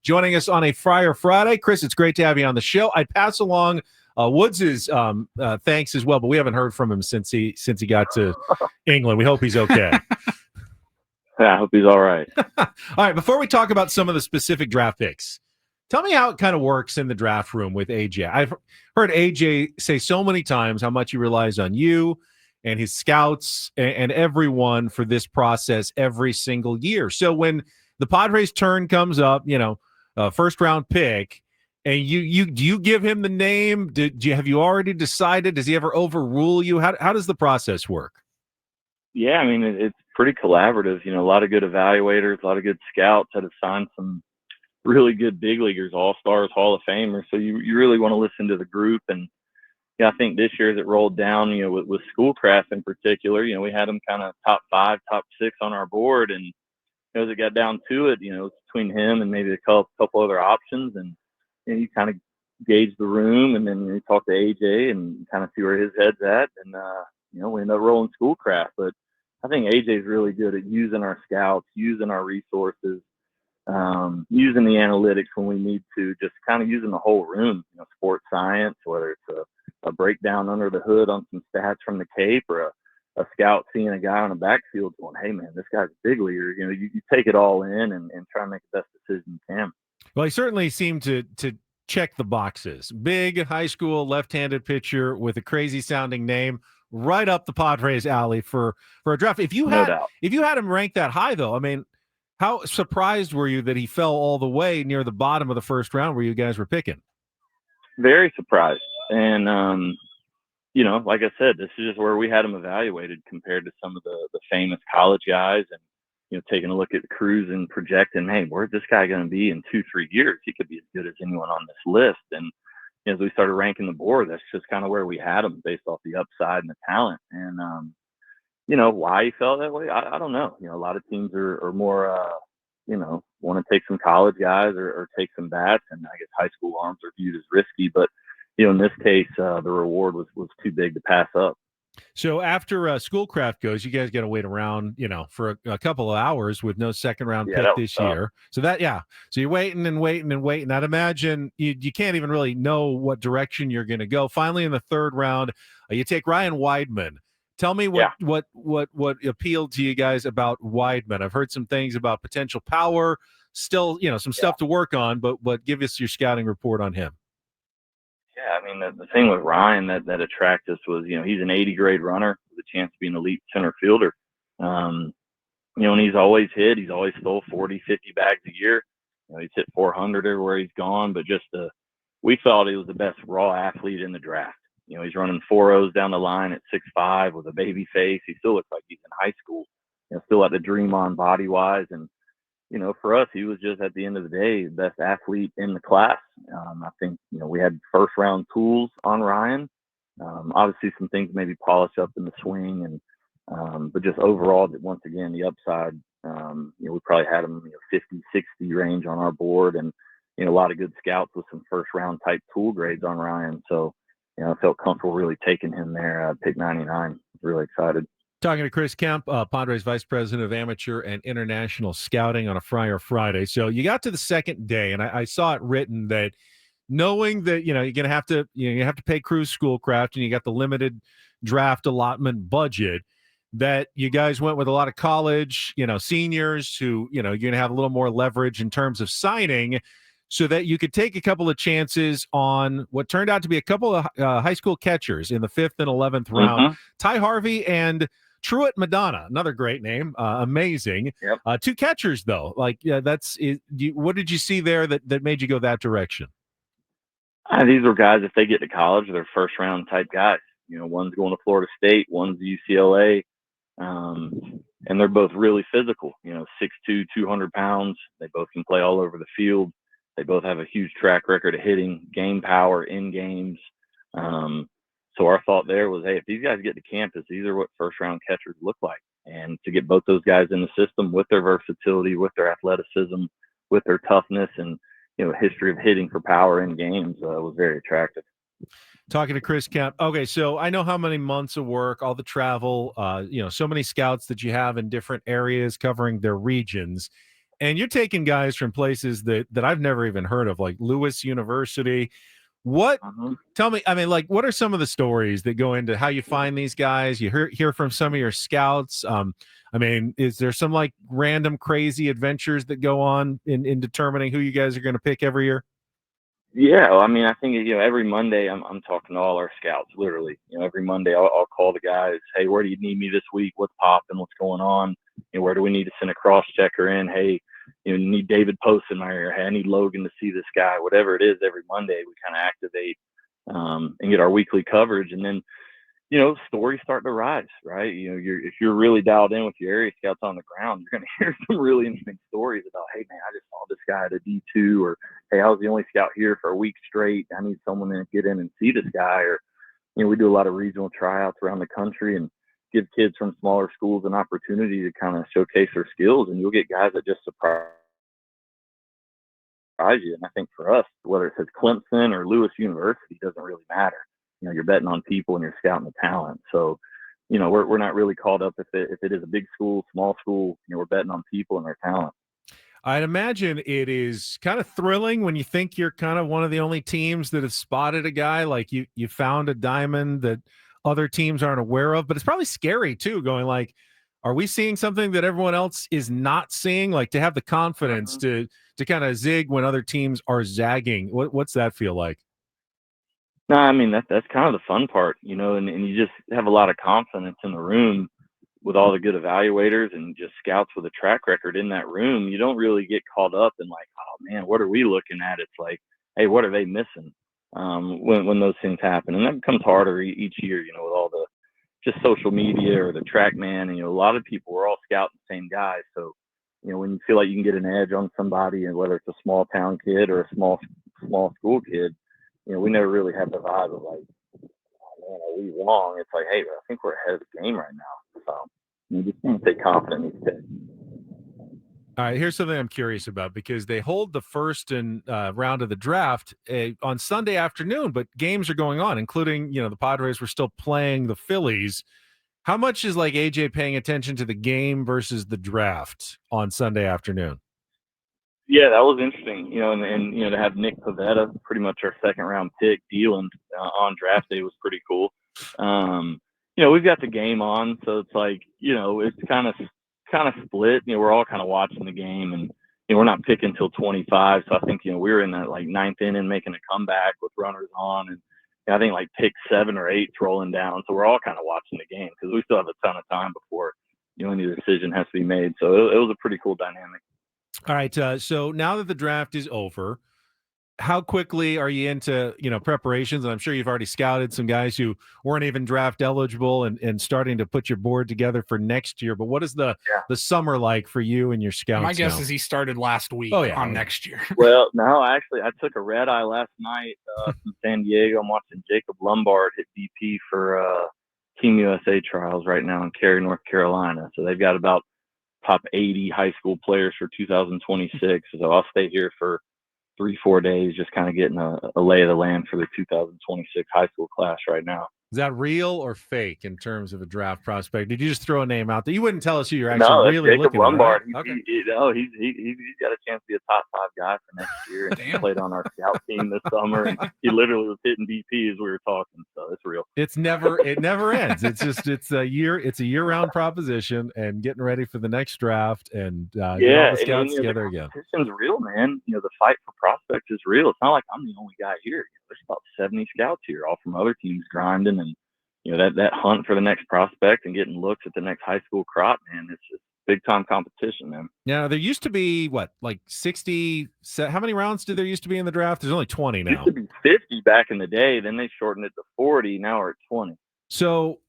joining us on a Friar Friday. Chris, it's great to have you on the show. I pass along Woods' thanks as well, but we haven't heard from him since he got to England. We hope he's okay. Yeah, I hope he's all right. All right, before we talk about some of the specific draft picks, tell me how it kind of works in the draft room with AJ. I've heard AJ say so many times how much he relies on you and his scouts and everyone for this process every single year. So when the Padres' turn comes up, first round pick, and do you give him the name? Have you already decided? Does he ever overrule you? How does the process work? Yeah, I mean, it's pretty collaborative. A lot of good evaluators, a lot of good scouts that have signed some really good big leaguers, all-stars, Hall of Famers. So you really want to listen to the group. And I think this year as it rolled down, with Schoolcraft in particular, we had him kind of top 5, top 6 on our board. And as it got down to it, it's between him and maybe a couple other options. And you kind of gauge the room, and then you talk to AJ and kind of see where his head's at. And, we end up rolling Schoolcraft. But I think AJ's really good at using our scouts, using our resources, using the analytics when we need to, just kind of using the whole room, sports science, whether it's a breakdown under the hood on some stats from the Cape, or a scout seeing a guy on a backfield going, hey, man, this guy's a big leaguer. You take it all in and try and make the best decision you can. Well, he certainly seemed to check the boxes. Big high school left-handed pitcher with a crazy sounding name, right up the Padres alley for a draft. If you had him ranked that high, though, I mean, how surprised were you that he fell all the way near the bottom of the first round where you guys were picking? Very surprised. And, like I said, this is just where we had him evaluated compared to some of the famous college guys, and, taking a look at the crews and projecting, hey, where's this guy going to be in 2-3 years? He could be as good as anyone on this list. And as we started ranking the board, that's just kind of where we had him based off the upside and the talent. And, why he felt that way, I don't know. A lot of teams are more, want to take some college guys or take some bats. And I guess high school arms are viewed as risky. But, in this case, the reward was too big to pass up. So after Schoolcraft goes, you guys got to wait around, for a couple of hours with no second round pick this year. So so you're waiting and waiting and waiting. I'd imagine you can't even really know what direction you're going to go. Finally, in the third round, you take Ryan Weidman. Tell me what appealed to you guys about Weidman. I've heard some things about potential power, still, some stuff to work on, but give us your scouting report on him. Yeah, I mean, the thing with Ryan that attracted us was, he's an 80 grade runner with a chance to be an elite center fielder. And he's always hit. He's always stole 40, 50 bags a year. He's hit 400 everywhere he's gone. But we felt he was the best raw athlete in the draft. He's running 4.0s down the line at 6'5" with a baby face. He still looks like he's in high school. Still at the dream on body-wise. And, for us, he was just, at the end of the day, the best athlete in the class. I think, we had first-round tools on Ryan. Obviously, some things maybe polish up in the swing, but just overall, once again, the upside, we probably had him 50, 60 range on our board, and, a lot of good scouts with some first-round type tool grades on Ryan. So, I felt comfortable really taking him there, pick 99. Really excited. Talking to Chris Kemp, Padres Vice President of Amateur and International Scouting on a Friar Friday. So you got to the second day, and I saw it written that knowing that, you're going to have to, you have to pay Cruz Schoolcraft, and you got the limited draft allotment budget, that you guys went with a lot of college, seniors who, you're going to have a little more leverage in terms of signing, so that you could take a couple of chances on what turned out to be a couple of high school catchers in the 5th and 11th round. Ty Harvey and Truett Madonna, another great name, amazing. Yep. 2 catchers, though. What did you see there that made you go that direction? These are guys, if they get to college, they're first-round type guys. One's going to Florida State, one's UCLA, and they're both really physical. 6'2", 200 pounds. They both can play all over the field. They both have a huge track record of hitting, game power in games. So our thought there was, hey, if these guys get to campus, these are what first-round catchers look like. And to get both those guys in the system with their versatility, with their athleticism, with their toughness, and history of hitting for power in games was very attractive. Talking to Chris Kemp. Okay, so I know how many months of work, all the travel, so many scouts that you have in different areas covering their regions. And you're taking guys from places that I've never even heard of, like Lewis University. What Tell me, I mean, like, what are some of the stories that go into how you find these guys? You hear from some of your scouts. I mean, is there some like random crazy adventures that go on in determining who you guys are going to pick every year? Yeah, well, I mean, I think every Monday I'm talking to all our scouts. Literally, every Monday I'll call the guys. Hey, where do you need me this week? What's popping? What's going on? Where do we need to send a cross checker in? Hey, you need David Post in my area. Hey, I need Logan to see this guy. Whatever it is, every Monday we kind of activate and get our weekly coverage, and then stories start to rise, right? If you're really dialed in with your area scouts on the ground, you're going to hear some really interesting stories about, hey man, I just saw this guy at a D2, or hey, I was the only scout here for a week straight. I need someone to get in and see this guy. Or we do a lot of regional tryouts around the country and give kids from smaller schools an opportunity to kind of showcase their skills, and you'll get guys that just surprise you. And I think for us, whether it says Clemson or Lewis University, doesn't really matter. You're betting on people and you're scouting the talent. So, we're not really called up if it is a big school, small school. We're betting on people and their talent. I'd imagine it is kind of thrilling when you think you're kind of one of the only teams that have spotted a guy, like you found a diamond that other teams aren't aware of. But it's probably scary too, going like, are we seeing something that everyone else is not seeing? Like, to have the confidence to kind of zig when other teams are zagging. What's that feel like? No, I mean that's kind of the fun part, and you just have a lot of confidence in the room with all the good evaluators and just scouts with a track record in that room. You don't really get caught up in like, oh man, what are we looking at? It's like, hey, what are they missing? When those things happen, and that becomes harder each year, with all the just social media or the track man, and a lot of people are all scouting the same guys. So, when you feel like you can get an edge on somebody, and whether it's a small town kid or a small school kid, we never really have the vibe of like, oh man, are we wrong? It's like, hey, I think we're ahead of the game right now. So you just need to stay confident these days. All right, here's something I'm curious about, because they hold the first round of the draft on Sunday afternoon, but games are going on, including, the Padres were still playing the Phillies. How much is like AJ paying attention to the game versus the draft on Sunday afternoon? Yeah, that was interesting. And to have Nick Pavetta, pretty much our second round pick, dealing on draft day was pretty cool. We've got the game on, so it's like, it's kind of split. We're all kind of watching the game, and we're not picking till 25. So I think we were in that like ninth inning making a comeback with runners on, and I think like pick 7 or 8 rolling down. So we're all kind of watching the game because we still have a ton of time before any decision has to be made. So it was a pretty cool dynamic. All right. So now that the draft is over, how quickly are you into, preparations? And I'm sure you've already scouted some guys who weren't even draft eligible and starting to put your board together for next year. But what is the summer like for you and your scouts? My guess now? is he started last week on next year. Well, no, actually, I took a red eye last night from San Diego. I'm watching Jacob Lombard hit BP for Team USA trials right now in Cary, North Carolina. So they've got about top 80 high school players for 2026. So I'll stay here for 3-4 days, just kind of getting a lay of the land for the 2026 high school class right now. Is that real or fake in terms of a draft prospect? Did you just throw a name out there? You wouldn't tell us who you're actually really Jacob looking Lombard. at. Right? Okay. He's got a chance to be a top 5 guy for next year. And he played on our scout team this summer, and he literally was hitting BP as we were talking. So it's real. It never ends. It's a year-round proposition, and getting ready for the next draft and getting all the scouts together again. The competition's real, man. The fight for prospects is real. It's not like I'm the only guy here. There's about 70 scouts here, all from other teams grinding, and that hunt for the next prospect and getting looks at the next high school crop, man. It's just big time competition, man. Now, there used to be like 60. How many rounds did there used to be in the draft? There's only 20 now. Used to be 50 back in the day. Then they shortened it to 40. Now we're at 20. So,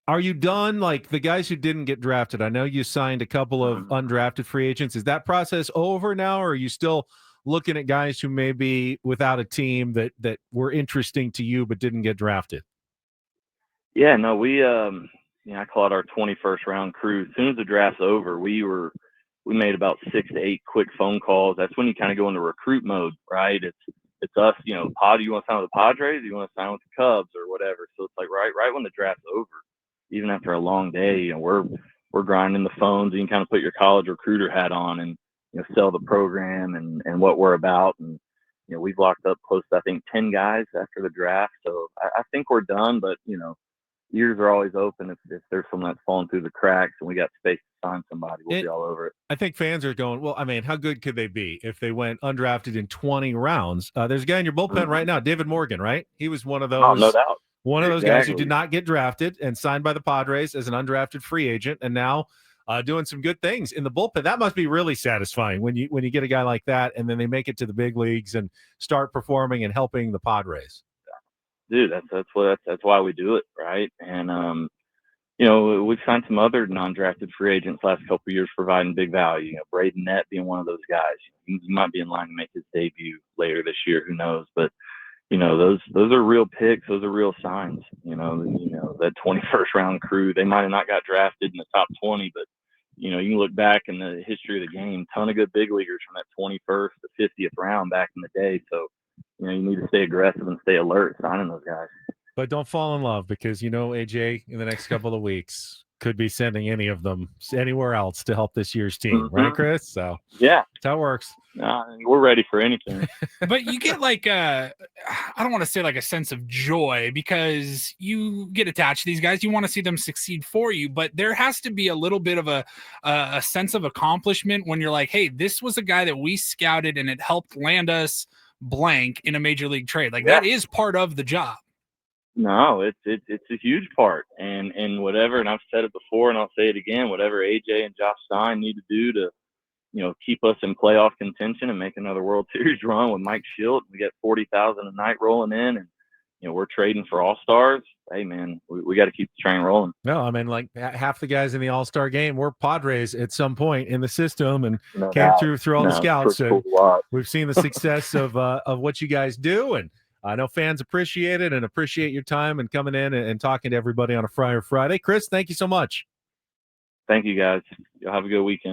are you done? Like the guys who didn't get drafted, I know you signed a couple of undrafted free agents. Is that process over now, or are you still looking at guys who may be without a team that were interesting to you but didn't get drafted? Yeah, no, we I call it our 21st round crew. As soon as the draft's over, we made about 6 to 8 quick phone calls. That's when you kind of go into recruit mode, right? It's us, Pod, you want to sign with the Padres? You want to sign with the Cubs or whatever? So it's like right when the draft's over, even after a long day, we're grinding the phones, and you can kind of put your college recruiter hat on, and sell the program and what we're about. And, we've locked up close to, I think, 10 guys after the draft. So I think we're done, but, ears are always open. If there's someone that's falling through the cracks and we got space to sign somebody, we'll be all over it. I think fans are going, well, I mean, how good could they be if they went undrafted in 20 rounds? There's a guy in your bullpen right now, David Morgan, right? He was one of those. Oh, no doubt. One of those guys who did not get drafted and signed by the Padres as an undrafted free agent, and now doing some good things in the bullpen. That must be really satisfying when you get a guy like that, and then they make it to the big leagues and start performing and helping the Padres. Dude, that's why we do it, right? And we've signed some other non-drafted free agents last couple of years, providing big value. Braden Nett being one of those guys. He might be in line to make his debut later this year. Who knows? But those are real picks. Those are real signs. That 21st round crew, they might have not got drafted in the top 20, but you can look back in the history of the game, ton of good big leaguers from that 21st to 50th round back in the day. So, you need to stay aggressive and stay alert signing those guys. But don't fall in love, because AJ in the next couple of weeks could be sending any of them anywhere else to help this year's team, right, Chris? So yeah, that's how it works. We're ready for anything. But you get I don't want to say like a sense of joy, because you get attached to these guys. You want to see them succeed for you, but there has to be a little bit of a sense of accomplishment when you're like, hey, this was a guy that we scouted and it helped land us blank in a major league trade. That is part of the job. No, it's a huge part, and whatever. And I've said it before, and I'll say it again. Whatever AJ and Josh Stein need to do to, keep us in playoff contention and make another World Series run with Mike Schilt. We get 40,000 a night rolling in, and we're trading for all-stars. Hey man, we got to keep the train rolling. No, I mean, half the guys in the All-Star game were Padres at some point in the system, and came through all the scouts. And we've seen the success of what you guys do, and I know fans appreciate it and appreciate your time and coming in and talking to everybody on a Friday. Chris, thank you so much. Thank you, guys. You'll have a good weekend.